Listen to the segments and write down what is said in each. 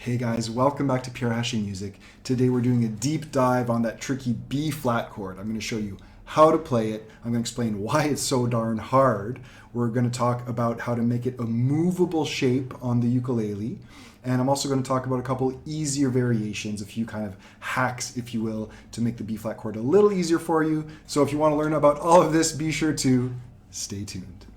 Hey guys, welcome back to Pure Hashing Music. Today we're doing a deep dive on that tricky B flat chord. I'm going to show you how to play it. I'm going to explain why it's so darn hard. We're going to talk about how to make it a movable shape on the ukulele. And I'm also going to talk about a couple easier variations, a few kind of hacks, if you will, to make the B flat chord a little easier for you. So if you want to learn about all of this, be sure to stay tuned.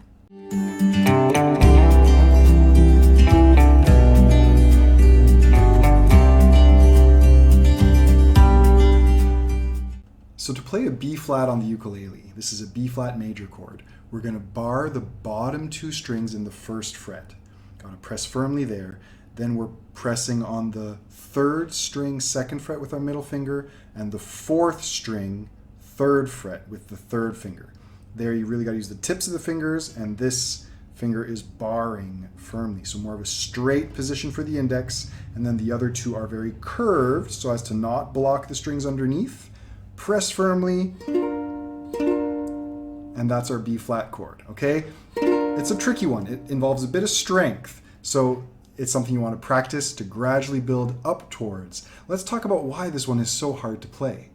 So to play a B flat on the ukulele, this is a B flat major chord, we're going to bar the bottom two strings in the first fret. Got to press firmly there. Then we're pressing on the third string second fret with our middle finger and the fourth string third fret with the third finger. There you really got to use the tips of the fingers, and this finger is barring firmly. So more of a straight position for the index, and then the other two are very curved so as to not block the strings underneath. Press firmly, and that's our B flat chord, okay? It's a tricky one. It involves a bit of strength, so it's something you want to practice to gradually build up towards. Let's talk about why this one is so hard to play.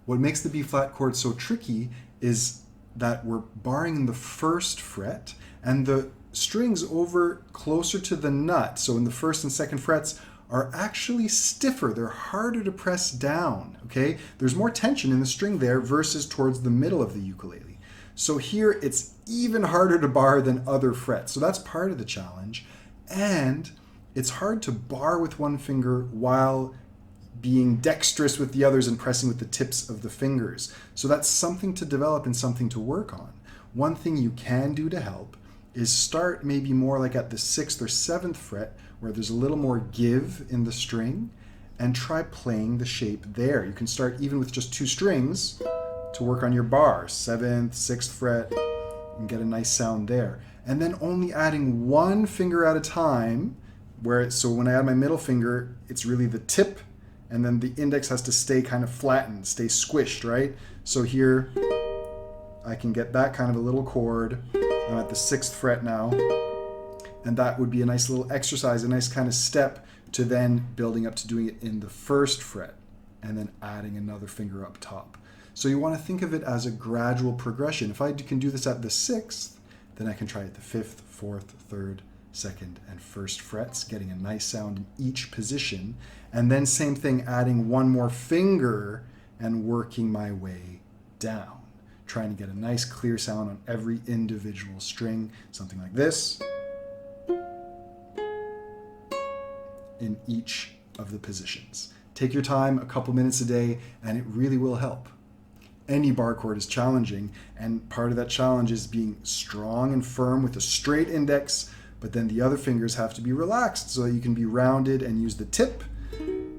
What makes the B flat chord so tricky is that we're barring in the first fret, and the strings over closer to the nut, so in the first and second frets, are actually stiffer. They're harder to press down, okay? There's more tension in the string there versus towards the middle of the ukulele. So here it's even harder to bar than other frets. So that's part of the challenge. And it's hard to bar with one finger while being dexterous with the others and pressing with the tips of the fingers. So that's something to develop and something to work on. One thing you can do to help is start maybe more like at the 6th or 7th fret, where there's a little more give in the string, and try playing the shape there. You can start even with just two strings to work on your bar, 7th, 6th fret, and get a nice sound there. And then only adding one finger at a time, so when I add my middle finger, it's really the tip, and then the index has to stay kind of flattened, stay squished, right? So here, I can get that kind of a little chord. I'm at the 6th fret now, and that would be a nice little exercise, a nice kind of step to then building up to doing it in the 1st fret and then adding another finger up top. So you want to think of it as a gradual progression. If I can do this at the 6th, then I can try at the 5th, 4th, 3rd, 2nd, and 1st frets, getting a nice sound in each position, and then same thing, adding one more finger and working my way down, trying to get a nice clear sound on every individual string, something like this, in each of the positions. Take your time, a couple minutes a day, and it really will help. Any bar chord is challenging, and part of that challenge is being strong and firm with a straight index, but then the other fingers have to be relaxed so that you can be rounded and use the tip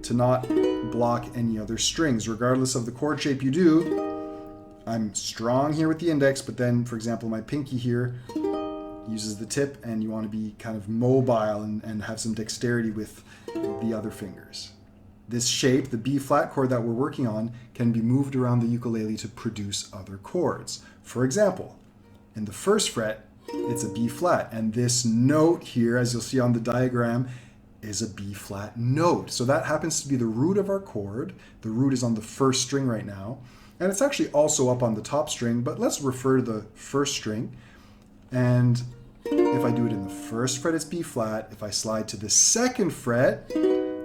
to not block any other strings. Regardless of the chord shape you do, I'm strong here with the index, but then, for example, my pinky here uses the tip, and you want to be kind of mobile and have some dexterity with the other fingers. This shape, the B flat chord that we're working on, can be moved around the ukulele to produce other chords. For example, in the 1st fret, it's a B flat, and this note here, as you'll see on the diagram, is a B flat note. So that happens to be the root of our chord. The root is on the 1st string right now, and it's actually also up on the top string, but let's refer to the 1st string. And if I do it in the 1st fret, it's B flat. If I slide to the 2nd fret,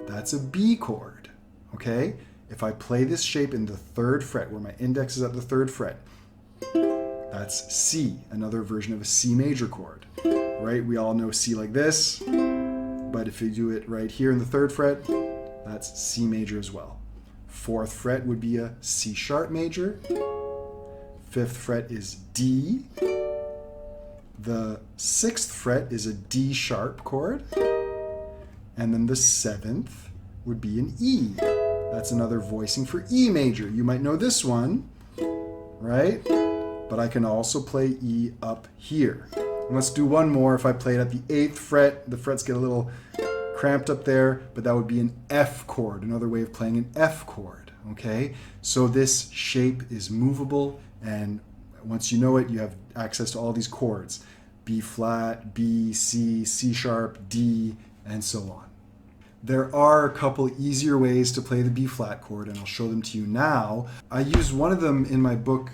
that's a B chord, okay? If I play this shape in the 3rd fret, where my index is at the 3rd fret, that's C, another version of a C major chord, right? We all know C like this, but if you do it right here in the 3rd fret, that's C major as well. 4th fret would be a C sharp major. 5th fret is D. The 6th fret is a D sharp chord, and then the 7th would be an E. That's another voicing for E major. You might know this one, right? But I can also play E up here. And let's do one more. If I play it at the 8th fret, the frets get a little cramped up there, but that would be an F chord, another way of playing an F chord, okay? So this shape is movable, and once you know it, you have access to all these chords. B flat, B, C, C sharp, D, and so on. There are a couple easier ways to play the B flat chord, and I'll show them to you now. I used one of them in my book,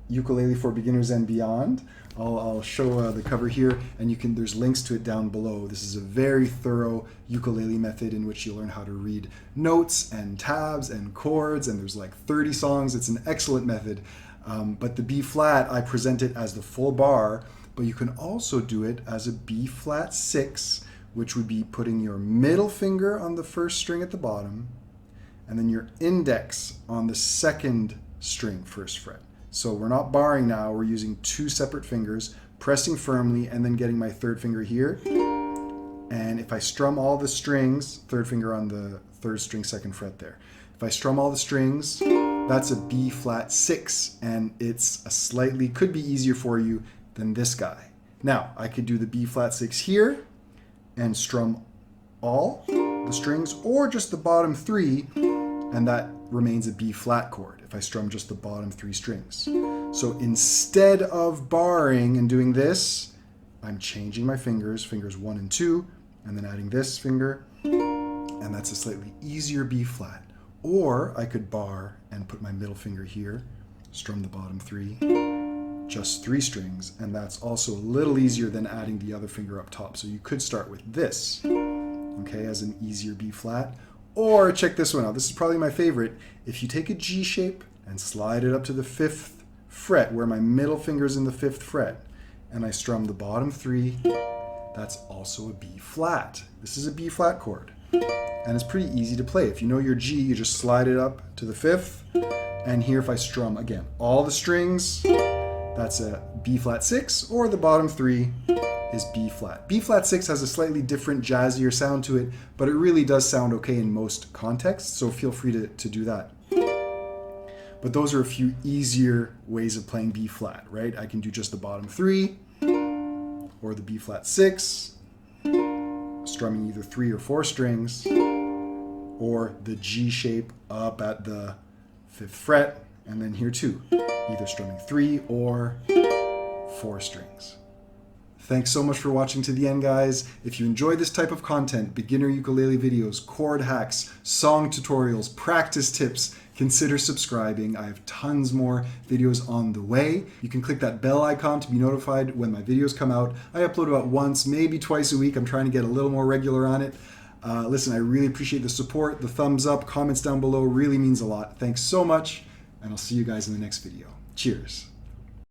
Ukulele for Beginners and Beyond. I'll show the cover here, and there's links to it down below. This is a very thorough ukulele method in which you learn how to read notes and tabs and chords, and there's like 30 songs. It's an excellent method. But the B flat, I present it as the full bar, but you can also do it as a B flat 6, which would be putting your middle finger on the first string at the bottom, and then your index on the second string, first fret. So we're not barring now, we're using 2 separate fingers, pressing firmly, and then getting my third finger here. And if I strum all the strings, third finger on the third string, second fret there. If I strum all the strings, that's a B flat 6, and it's could be easier for you than this guy. Now, I could do the B flat 6 here, and strum all the strings, or just the bottom 3, and that remains a B flat chord if I strum just the bottom 3 strings. So instead of barring and doing this, I'm changing my fingers 1 and 2, and then adding this finger, and that's a slightly easier B flat. Or I could bar and put my middle finger here, strum the bottom 3, just 3 strings, and that's also a little easier than adding the other finger up top. So you could start with this, okay, as an easier B flat. Or check this one out. This is probably my favorite. If you take a G shape and slide it up to the 5th fret, where my middle finger is in the 5th fret, and I strum the bottom 3, that's also a B flat. This is a B flat chord, and it's pretty easy to play. If you know your G, you just slide it up to the 5th, and here if I strum, again, all the strings, that's a B flat 6, or the bottom 3 is B flat. B flat 6 has a slightly different, jazzier sound to it, but it really does sound okay in most contexts, so feel free to do that. But those are a few easier ways of playing B flat, right? I can do just the bottom 3, or the B flat 6, strumming either 3 or 4 strings, or the G shape up at the 5th fret, and then here too, either strumming 3 or 4 strings. Thanks so much for watching to the end, guys. If you enjoy this type of content, beginner ukulele videos, chord hacks, song tutorials, practice tips, consider subscribing. I have tons more videos on the way. You can click that bell icon to be notified when my videos come out. I upload about once, maybe twice a week. I'm trying to get a little more regular on it. Listen, I really appreciate the support. The thumbs up, comments down below really means a lot. Thanks so much, and I'll see you guys in the next video. Cheers.